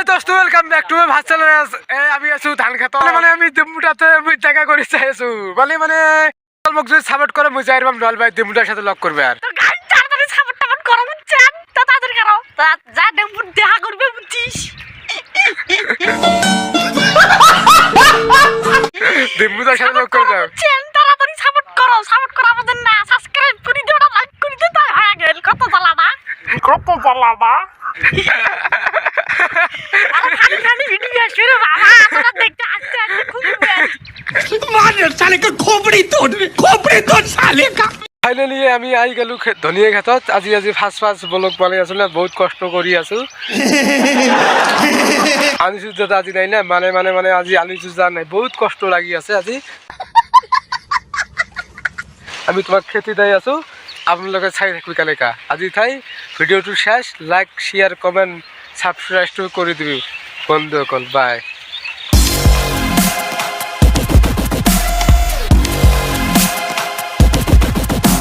দোস্ত welcome back to my ভাত channel. আমি আছো ধান খেত মানে আমি দিমুটাতে মুই টাকা করে চাইছো মানে মোক যদি সাপোর্ট করে মুই যাইরবাম ডল ভাই দিমুটার সাথে লক করবে আর তো গাইস তাড়াতাড়ি সাপোর্ট টাপোর্ট করো বুঝছেন তো তাড়াতাড়ি করো যা দিমু দেখা করবে বুঝছিস দিমুটার সাথে লক করে দাও বুঝছেন তাড়াতাড়ি সাপোর্ট করো আমাদের না সাবস্ক্রাইব করে দিও না লাইক করে দিও তাই হয়ে গেল কত জ্বালা না খালি ভিডিও শুরু বাবা তোরা দেখতে আসছে খুব मार साले का खोपड़ी तोड़ साले का। ফাইনালি আমি আই গেলো ধনিয়া খেতত আজি ফার্স্ট ব্লগ বনাই আছো না বহুত কষ্ট করি আছো আনি সুজা আজি নাই না মানে আজি আনি সুজা নাই বহুত কষ্ট লাগি আছে আজি আমি তোমাক খেতি দেই আছো আপনাদের চাই থাকবি কালেকা আজি তাই ভিডিওটো শেষ লাইক শেয়ার কমেন্ট সাবস্ক্রাইব করে দিবি বন্ধুসকল বাই।